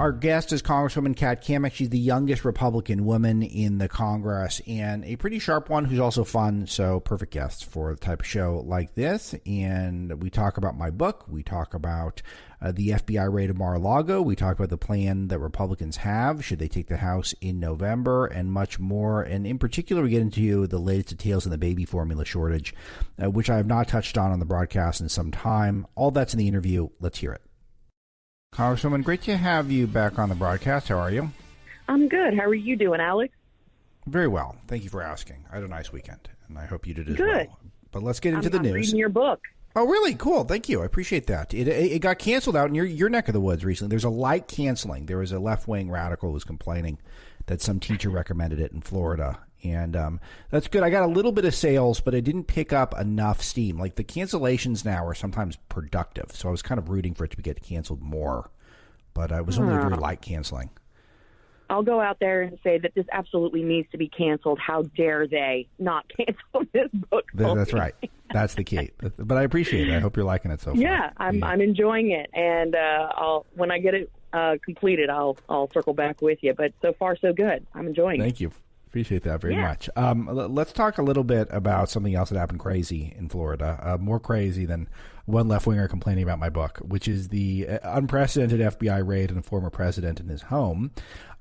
Our guest is Congresswoman Kat Cammack. She's the youngest Republican woman in the Congress and a pretty sharp one who's also fun. So perfect guest for the type of show like this. And we talk about my book. We talk about the FBI raid of Mar-a-Lago. We talk about the plan that Republicans have, should they take the House in November, and much more. And in particular, we get into the latest details in the baby formula shortage, which I have not touched on the broadcast in some time. All that's in the interview. Let's hear it. Congresswoman, great to have you back on the broadcast. How are you? I'm good. How are you doing, Alex? Very well. Thank you for asking. I had a nice weekend, and I hope you did as good. well. But let's get into the news. I'm reading your book. Oh, really? Cool. Thank you. I appreciate that. It got canceled out in your neck of the woods recently. There's a light canceling. There was a left-wing radical who was complaining that some teacher recommended it in Florida. And that's good. I got a little bit of sales, but it didn't pick up enough steam. Like the cancellations now are sometimes productive. So I was kind of rooting for it to get canceled more. But it was only a very light canceling. I'll go out there and say that this absolutely needs to be canceled. How dare they not cancel this book? That's right. That's the key. But I appreciate it. I hope you're liking it so far. Yeah, I'm enjoying it. And when I get it completed, I'll circle back with you. But so far, so good. I'm enjoying it. Thank you. Appreciate that very much. Let's talk a little bit about something else that happened crazy in Florida, more crazy than one left-winger complaining about my book, which is the unprecedented FBI raid on a former president in his home.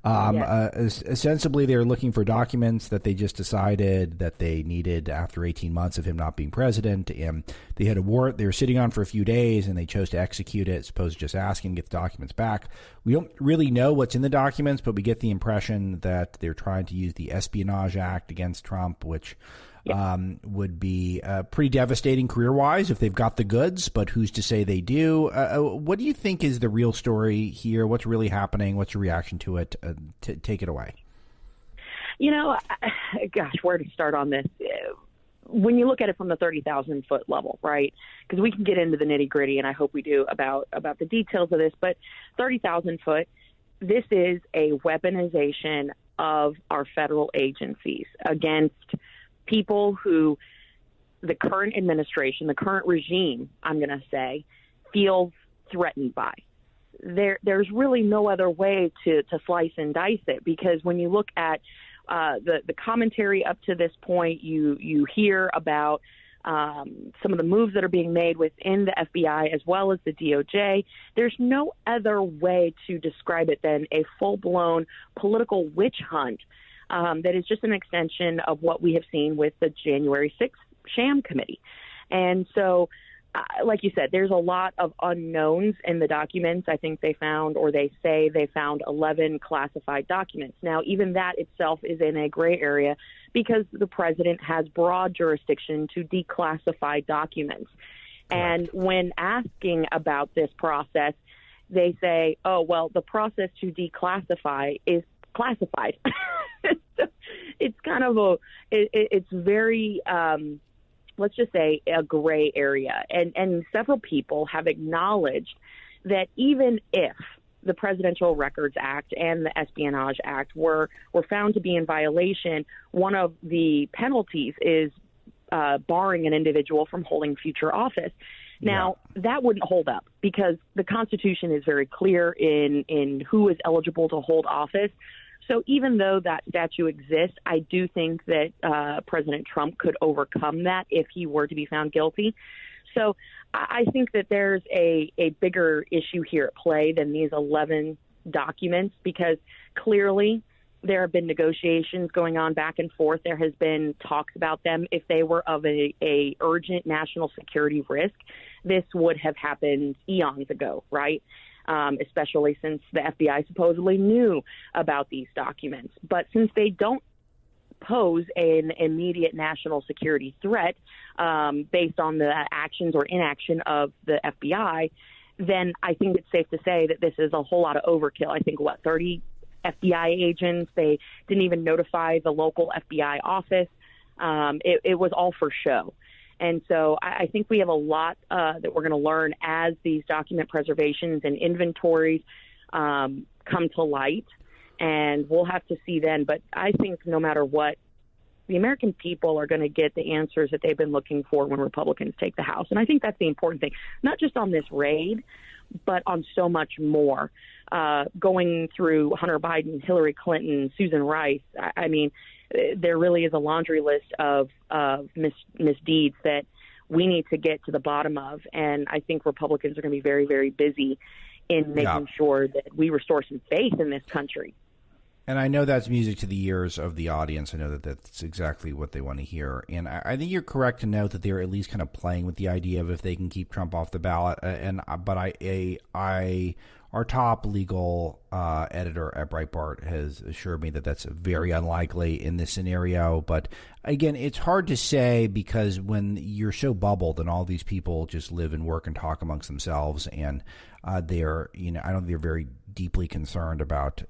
Ostensibly, they were looking for documents that they just decided that they needed after 18 months of him not being president. And they had a warrant they were sitting on for a few days, and they chose to execute it as opposed to just asking to get the documents back. We don't really know what's in the documents, but we get the impression that they're trying to use the Espionage Act against Trump, which would be pretty devastating career-wise if they've got the goods, but who's to say they do? What do you think is the real story here? What's really happening? What's your reaction to it? Take it away. You know, gosh, where to start on this? When you look at it from the 30,000-foot level, right? Because we can get into the nitty-gritty, and I hope we do, about the details of this, but 30,000 foot, this is a weaponization of our federal agencies against people who the current administration, the current regime, I'm going to say, feels threatened by. There's really no other way to slice and dice it, because when you look at the commentary up to this point, you hear about some of the moves that are being made within the FBI as well as the DOJ. There's no other way to describe it than a full-blown political witch hunt that is just an extension of what we have seen with the January 6th sham committee. And so, like you said, there's a lot of unknowns in the documents. I think they found, or they say they found, 11 classified documents. Now, even that itself is in a gray area because the president has broad jurisdiction to declassify documents. And when asking about this process, they say, oh, well, the process to declassify is classified. It's kind of it's very, let's just say, a gray area. And several people have acknowledged that even if the Presidential Records Act and the Espionage Act were found to be in violation, one of the penalties is barring an individual from holding future office. Now, that wouldn't hold up because the Constitution is very clear in who is eligible to hold office. So even though that statute exists, I do think that President Trump could overcome that if he were to be found guilty. So I think that there's a bigger issue here at play than these 11 documents, because clearly there have been negotiations going on back and forth. There has been talks about them. If they were of a urgent national security risk, this would have happened eons ago, right? Especially since the FBI supposedly knew about these documents. But since they don't pose an immediate national security threat based on the actions or inaction of the FBI, then I think it's safe to say that this is a whole lot of overkill. I think, 30 FBI agents, they didn't even notify the local FBI office. It was all for show. And so I think we have a lot that we're going to learn as these document preservations and inventories come to light, and we'll have to see then. But I think no matter what the American people are going to get the answers that they've been looking for when Republicans take the House. And I think that's the important thing, not just on this raid, but on so much more. Going through Hunter Biden, Hillary Clinton, Susan Rice, I mean, there really is a laundry list of misdeeds that we need to get to the bottom of. And I think Republicans are going to be very, very busy in making sure that we restore some faith in this country. And I know that's music to the ears of the audience. I know that that's exactly what they want to hear. And I think you're correct to note that they're at least kind of playing with the idea of if they can keep Trump off the ballot. But our top legal editor at Breitbart has assured me that that's very unlikely in this scenario. But again, it's hard to say because when you're so bubbled and all these people just live and work and talk amongst themselves, and they're, I don't think they're very deeply concerned about,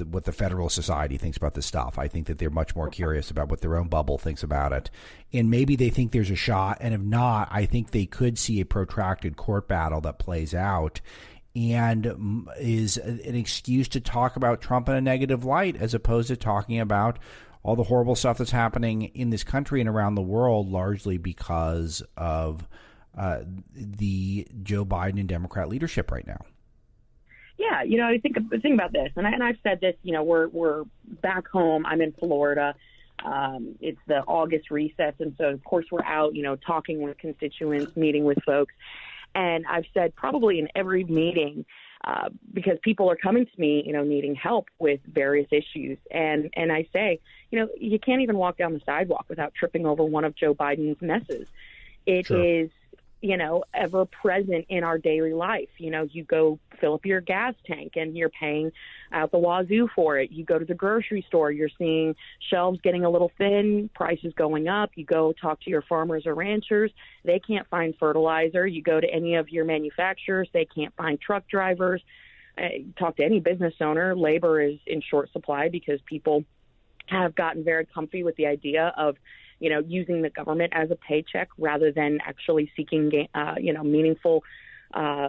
what the Federalist Society thinks about this stuff. I think that they're much more curious about what their own bubble thinks about it. And maybe they think there's a shot. And if not, I think they could see a protracted court battle that plays out and is an excuse to talk about Trump in a negative light, as opposed to talking about all the horrible stuff that's happening in this country and around the world, largely because of the Joe Biden and Democrat leadership right now. Yeah, I think about this, and I've said this. We're back home. I'm in Florida. It's the August recess, and so of course we're out, talking with constituents, meeting with folks. And I've said probably in every meeting, because people are coming to me, needing help with various issues, and I say, you can't even walk down the sidewalk without tripping over one of Joe Biden's messes. It is ever present in our daily life. You go fill up your gas tank and you're paying out the wazoo for it. You go to the grocery store, you're seeing shelves getting a little thin, prices going up. You go talk to your farmers or ranchers, they can't find fertilizer. You go to any of your manufacturers, they can't find truck drivers. Talk to any business owner, labor is in short supply because people have gotten very comfy with the idea of using the government as a paycheck rather than actually seeking, meaningful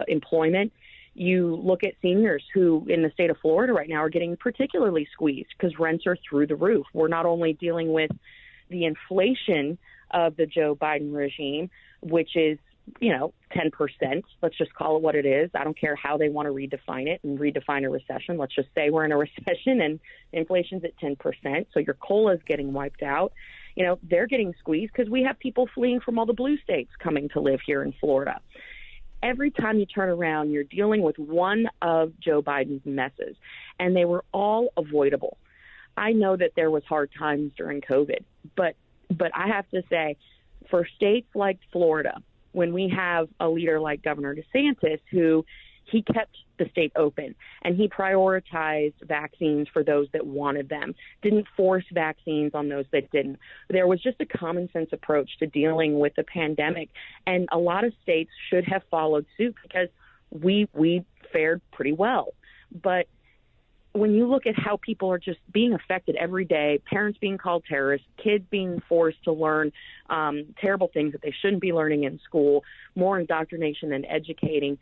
employment. You look at seniors who in the state of Florida right now are getting particularly squeezed because rents are through the roof. We're not only dealing with the inflation of the Joe Biden regime, which is, 10%. Let's just call it what it is. I don't care how they want to redefine it and redefine a recession. Let's just say we're in a recession and inflation's at 10%. So your COLA is getting wiped out. They're getting squeezed because we have people fleeing from all the blue states coming to live here in Florida. Every time you turn around, you're dealing with one of Joe Biden's messes, and they were all avoidable. I know that there was hard times during COVID, but I have to say, for states like Florida, when we have a leader like Governor DeSantis, who he kept the state open and he prioritized vaccines for those that wanted them, didn't force vaccines on those that didn't. There was just a common sense approach to dealing with the pandemic. And a lot of states should have followed suit because we fared pretty well. But when you look at how people are just being affected every day, parents being called terrorists, kids being forced to learn terrible things that they shouldn't be learning in school, more indoctrination than educating,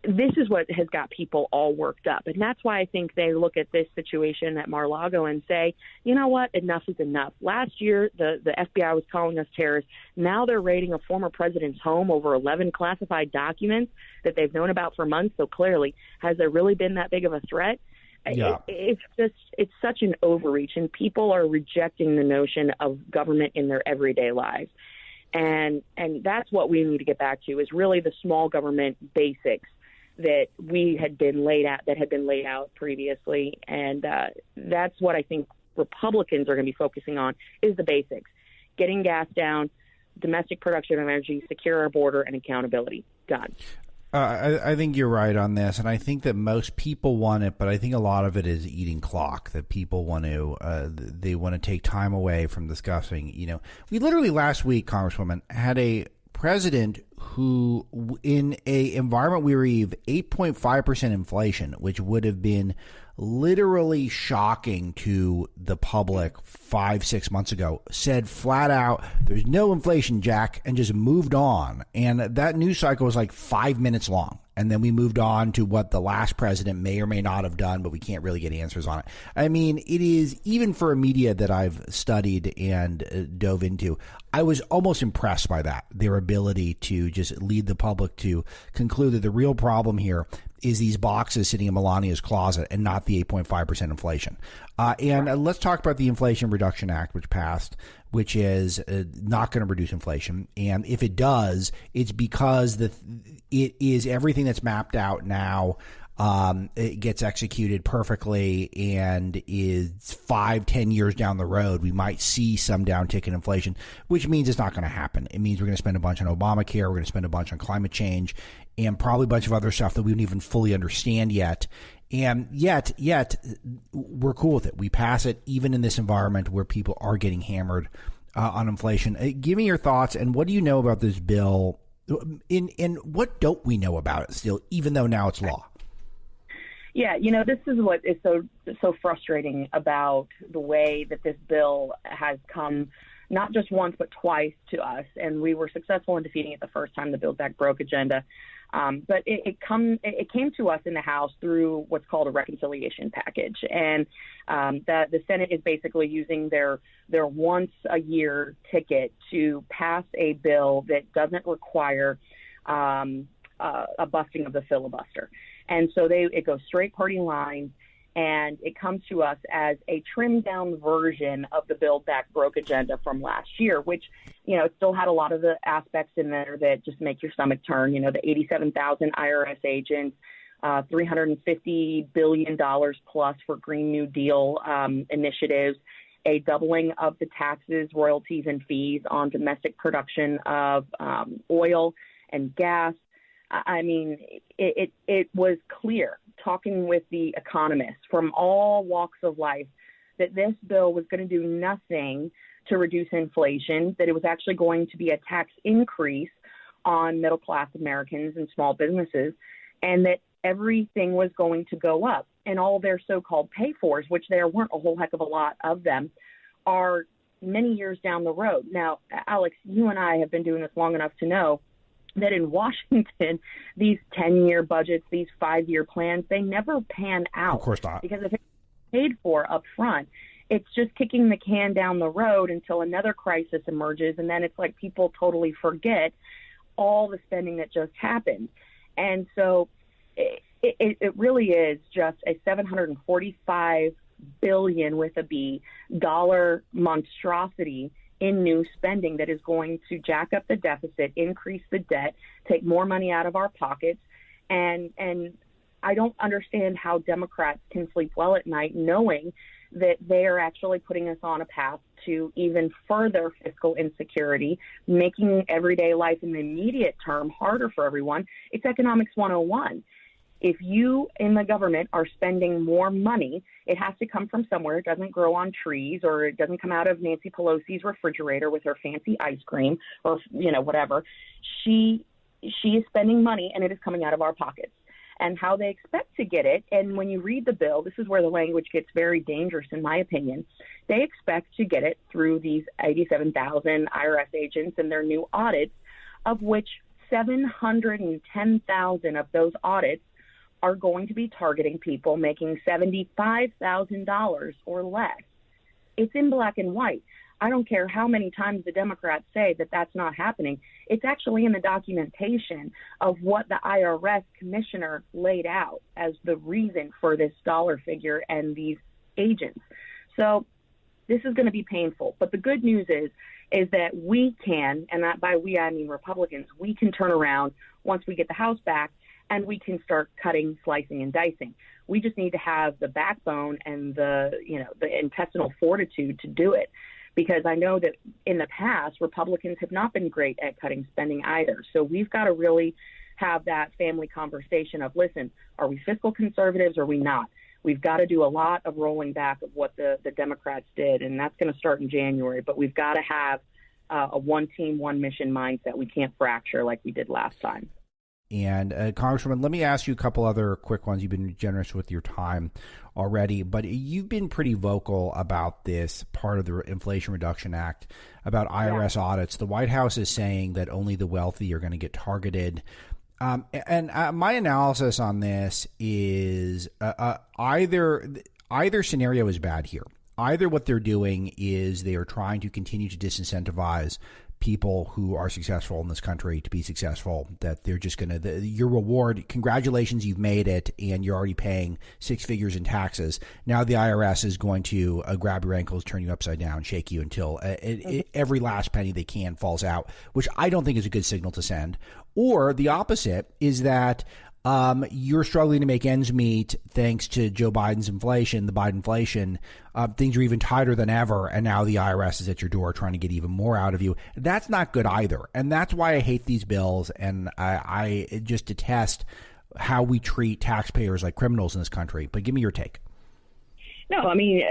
this is what has got people all worked up. And that's why I think they look at this situation at Mar-a-Lago and say, you know what, enough is enough. Last year, the FBI was calling us terrorists. Now they're raiding a former president's home over 11 classified documents that they've known about for months. So clearly, has there really been that big of a threat? Yeah. It's such an overreach, and people are rejecting the notion of government in their everyday lives. And that's what we need to get back to, is really the small government basics that had been laid out previously. And that's what I think Republicans are going to be focusing on, is the basics: getting gas down, domestic production of energy, secure our border, and accountability. Done. I think you're right on this, and I think that most people want it, but I think a lot of it is eating clock, that people want to they want to take time away from discussing. We literally last week, Congresswoman, had a president who, in a environment where we have 8.5% inflation, which would have been literally shocking to the public 5-6 months ago, said flat out, there's no inflation, Jack, and just moved on. And that news cycle was like 5 minutes long. And then we moved on to what the last president may or may not have done, but we can't really get answers on it. I mean, it is, even for a media that I've studied and dove into, I was almost impressed by that, their ability to just lead the public to conclude that the real problem here is these boxes sitting in Melania's closet and not the 8.5% inflation. Let's talk about the Inflation Reduction Act, which passed, which is not going to reduce inflation. And if it does, it's because it is everything that's mapped out now. It gets executed perfectly and is 5-10 years down the road, we might see some downtick in inflation, which means it's not going to happen. It means we're going to spend a bunch on Obamacare. We're going to spend a bunch on climate change and probably a bunch of other stuff that we don't even fully understand yet. And yet we're cool with it. We pass it even in this environment where people are getting hammered on inflation. Give me your thoughts, and what do you know about this bill? And what don't we know about it still, even though now it's law? Yeah, this is what is so frustrating about the way that this bill has come, not just once but twice to us, and we were successful in defeating it the first time, the Build Back Broke agenda. But it came to us in the House through what's called a reconciliation package, and that the Senate is basically using their once a year ticket to pass a bill that doesn't require a busting of the filibuster. And so it goes straight party line, and it comes to us as a trimmed down version of the Build Back Broke agenda from last year, which, it still had a lot of the aspects in there that just make your stomach turn. The 87,000 IRS agents, $350 billion plus for Green New Deal initiatives, a doubling of the taxes, royalties, and fees on domestic production of oil and gas. I mean, it was clear, talking with the economists from all walks of life, that this bill was going to do nothing to reduce inflation, that it was actually going to be a tax increase on middle-class Americans and small businesses, and that everything was going to go up. And all their so-called pay-fors, which there weren't a whole heck of a lot of them, are many years down the road. Now, Alex, you and I have been doing this long enough to know that in Washington, these 10-year budgets, these 5-year plans, they never pan out. Of course not. Because if it's paid for up front, it's just kicking the can down the road until another crisis emerges, and then it's like people totally forget all the spending that just happened. And so it really is just a $745 billion with a B dollar monstrosity in new spending that is going to jack up the deficit, increase the debt, take more money out of our pockets. And I don't understand how Democrats can sleep well at night knowing that they are actually putting us on a path to even further fiscal insecurity, making everyday life in the immediate term harder for everyone. It's economics 101. If you in the government are spending more money, it has to come from somewhere. It doesn't grow on trees, or it doesn't come out of Nancy Pelosi's refrigerator with her fancy ice cream, or whatever. She is spending money, and it is coming out of our pockets. And how they expect to get it, and when you read the bill, this is where the language gets very dangerous, in my opinion. They expect to get it through these 87,000 IRS agents and their new audits, of which 710,000 of those audits are going to be targeting people making $75,000 or less. It's in black and white. I don't care how many times the Democrats say that that's not happening. It's actually in the documentation of what the IRS commissioner laid out as the reason for this dollar figure and these agents. So this is going to be painful. But the good news is that we can, and that by we I mean Republicans, we can turn around once we get the House back, and we can start cutting, slicing, and dicing. We just need to have the backbone and the intestinal fortitude to do it. Because I know that in the past, Republicans have not been great at cutting spending either. So we've got to really have that family conversation of, listen, are we fiscal conservatives or are we not? We've got to do a lot of rolling back of what the Democrats did, and that's going to start in January. But we've got to have a one team, one mission mindset. We can't fracture like we did last time. And Congresswoman, let me ask you a couple other quick ones. You've been generous with your time already, but you've been pretty vocal about this part of the Inflation Reduction Act, about IRS audits. The White House is saying that only the wealthy are going to get targeted. My analysis on this is either scenario is bad here. Either what they're doing is they are trying to continue to disincentivize people who are successful in this country to be successful, that they're just going to, your reward, congratulations, you've made it, and you're already paying six figures in taxes. Now the IRS is going to grab your ankles, turn you upside down, shake you until every last penny they can falls out, which I don't think is a good signal to send. Or the opposite is that you're struggling to make ends meet thanks to Joe Biden's inflation, the Biden inflation. Things are even tighter than ever, and now the IRS is at your door trying to get even more out of you. That's not good either, and that's why I hate these bills, and I just detest how we treat taxpayers like criminals in this country. But give me your take. No, I mean,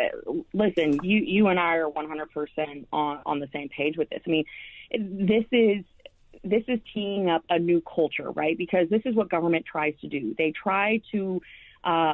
listen, you and I are 100% on the same page with this. I mean, this is teeing up a new culture, right? Because this is what government tries to do. They try to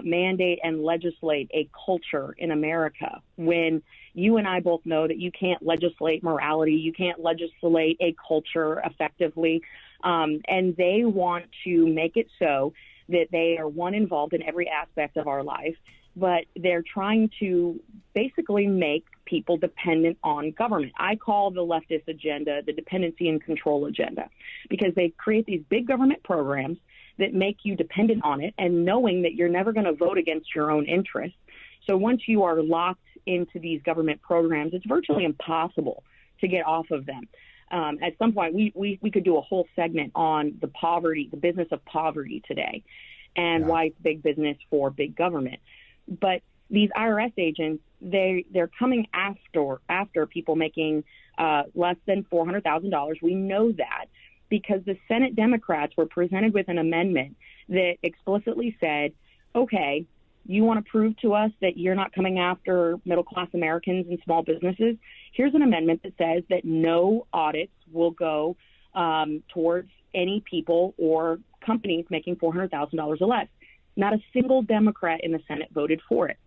mandate and legislate a culture in America when you and I both know that you can't legislate morality. You can't legislate a culture effectively. And they want to make it so that they are, one, involved in every aspect of our life, but they're trying to basically make people dependent on government. I call the leftist agenda the dependency and control agenda, because they create these big government programs that make you dependent on it, and knowing that you're never going to vote against your own interests. So once you are locked into these government programs, it's virtually impossible to get off of them. At some point, we could do a whole segment on the business of poverty today, and why it's big business for big government. But these IRS agents, they're coming after people making less than $400,000. We know that because the Senate Democrats were presented with an amendment that explicitly said, okay, you want to prove to us that you're not coming after middle-class Americans and small businesses? Here's an amendment that says that no audits will go towards any people or companies making $400,000 or less. Not a single Democrat in the Senate voted for it.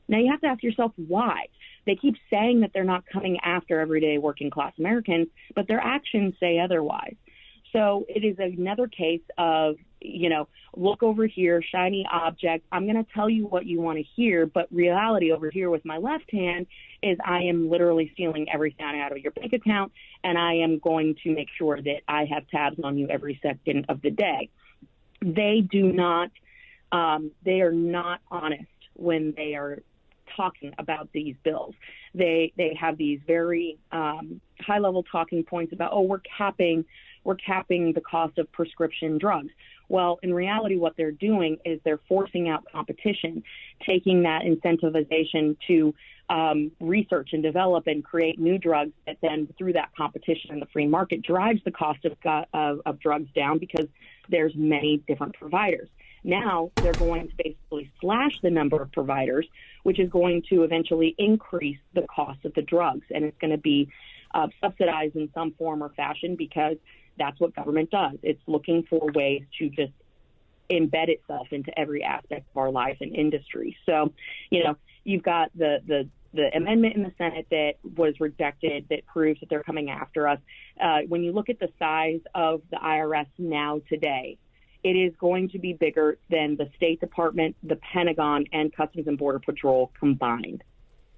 Now, you have to ask yourself why. They keep saying that they're not coming after everyday working class Americans, but their actions say otherwise. So it is another case of, look over here, shiny object. I'm going to tell you what you want to hear, but reality over here with my left hand is I am literally stealing everything out of your bank account, and I am going to make sure that I have tabs on you every second of the day. They are not honest when they are talking about these bills. They have these very high-level talking points about, we're capping the cost of prescription drugs. Well, in reality, what they're doing is they're forcing out competition, taking that incentivization to research and develop and create new drugs that then, through that competition in the free market, drives the cost of drugs down because there's many different providers. Now they're going to basically slash the number of providers, which is going to eventually increase the cost of the drugs. And it's going to be subsidized in some form or fashion because that's what government does. It's looking for ways to just embed itself into every aspect of our life and industry. So, you've got the amendment in the Senate that was rejected that proves that they're coming after us. When you look at the size of the IRS now today, it is going to be bigger than the State Department, the Pentagon, and Customs and Border Patrol combined.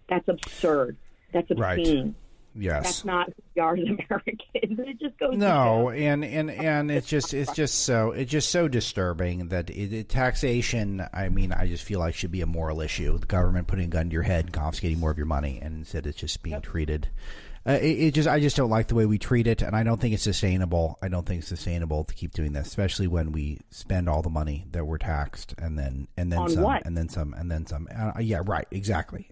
That's absurd. That's obscene. Right. Yes. That's not who we are as Americans. It just goes and it's just so disturbing that taxation, I mean, I just feel like should be a moral issue. The government putting a gun to your head, confiscating more of your money, and instead it's just being treated. I just don't like the way we treat it, and I don't think it's sustainable. I don't think it's sustainable to keep doing this, especially when we spend all the money that we're taxed and then on some, what? and then some. Yeah, right. Exactly.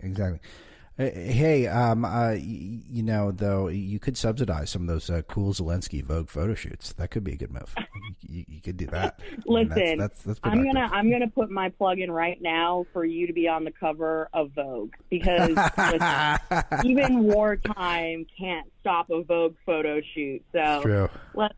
Hey, though, you could subsidize some of those cool Zelensky Vogue photo shoots. That could be a good move. You could do that. Listen, that's I'm gonna put my plug in right now for you to be on the cover of Vogue, because listen, even wartime can't stop a Vogue photo shoot. So That's true.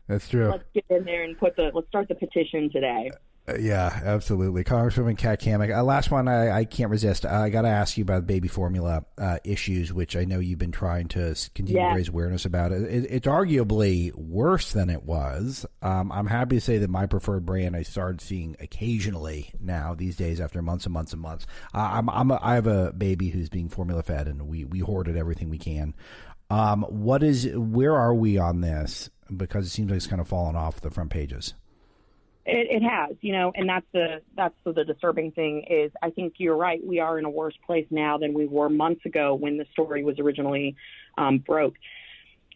That's true. Let's get in there and let's start the petition today. Yeah, absolutely. Congresswoman Kat Cammack. Last one, I can't resist. I got to ask you about baby formula issues, which I know you've been trying to continue to raise awareness about. It's arguably worse than it was. I'm happy to say that my preferred brand I started seeing occasionally now these days after months and months and months. I have a baby who's being formula fed, and we hoarded everything we can. Where are we on this? Because it seems like it's kind of fallen off the front pages. It has, and that's the disturbing thing is I think you're right. We are in a worse place now than we were months ago when the story was originally broke.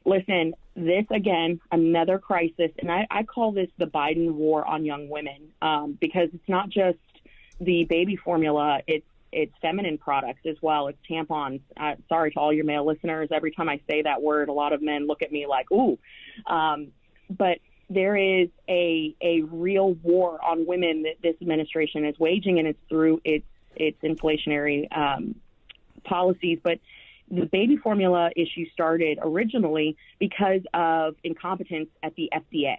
Listen, this, again, another crisis, and I call this the Biden war on young women because it's not just the baby formula, it's feminine products as well. It's tampons. Sorry to all your male listeners. Every time I say that word, a lot of men look at me like, ooh. But there is a real war on women that this administration is waging, and it's through its inflationary policies. But the baby formula issue started originally because of incompetence at the FDA.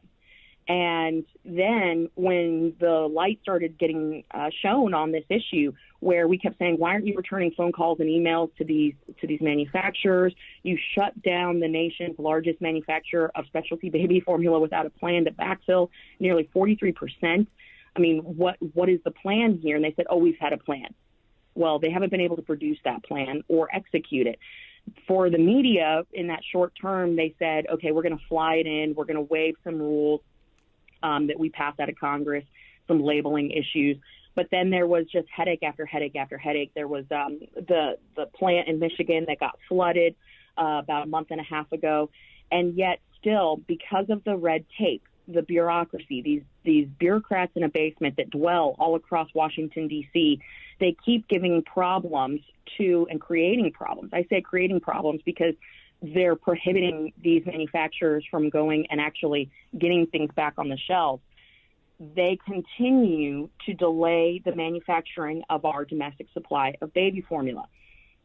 And then when the light started getting shown on this issue, where we kept saying, why aren't you returning phone calls and emails to these manufacturers? You shut down the nation's largest manufacturer of specialty baby formula without a plan to backfill nearly 43%. I mean, what is the plan here? And they said, oh, we've had a plan. Well, they haven't been able to produce that plan or execute it. For the media, in that short term, they said, okay, we're going to fly it in. We're going to waive some rules that we passed out of Congress, some labeling issues. But then there was just headache after headache after headache. There was the plant in Michigan that got flooded about a month and a half ago. And yet still, because of the red tape, the bureaucracy, these bureaucrats in a basement that dwell all across Washington, D.C., they keep giving problems to and creating problems. I say creating problems because they're prohibiting these manufacturers from going and actually getting things back on the shelves. They continue to delay the manufacturing of our domestic supply of baby formula.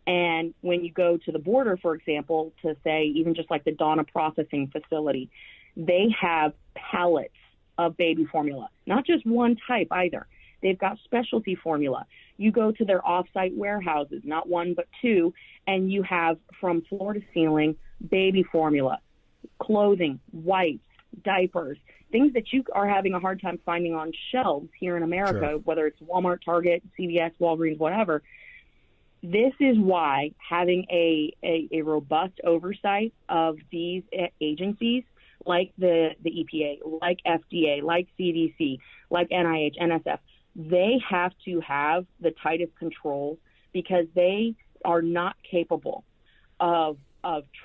And when you go to the border, for example, to say even just like the Donna processing facility, they have pallets of baby formula, not just one type either. They've got specialty formula. You go to their off-site warehouses, not one but two, and you have from floor to ceiling baby formula, clothing, wipes, diapers, things that you are having a hard time finding on shelves here in America, sure, whether it's Walmart, Target, CVS, Walgreens, whatever. This is why having a robust oversight of these agencies like the EPA, like FDA, like CDC, like NIH, NSF, they have to have the tightest controls because they are not capable of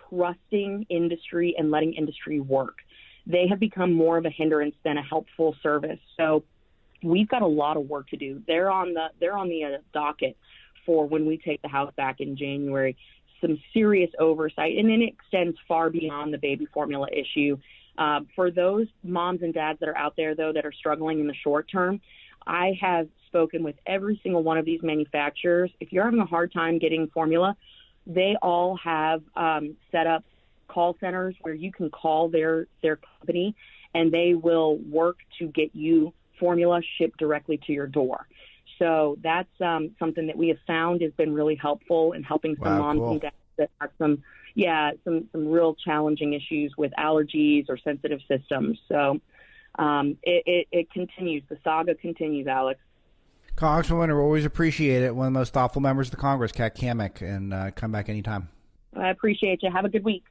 trusting industry and letting industry work. They have become more of a hindrance than a helpful service. So we've got a lot of work to do. They're on the docket for when we take the House back in January, some serious oversight, and then it extends far beyond the baby formula issue. For those moms and dads that are out there, though, that are struggling in the short term, I have spoken with every single one of these manufacturers. If you're having a hard time getting formula, they all have set up call centers where you can call their company and they will work to get you formula shipped directly to your door. So that's something that we have found has been really helpful in helping some moms and dads that have some real challenging issues with allergies or sensitive systems. So it continues. The saga continues, Alex. Congresswoman, I always appreciate it. One of the most thoughtful members of the Congress, Kat Cammack, and come back anytime. I appreciate you. Have a good week.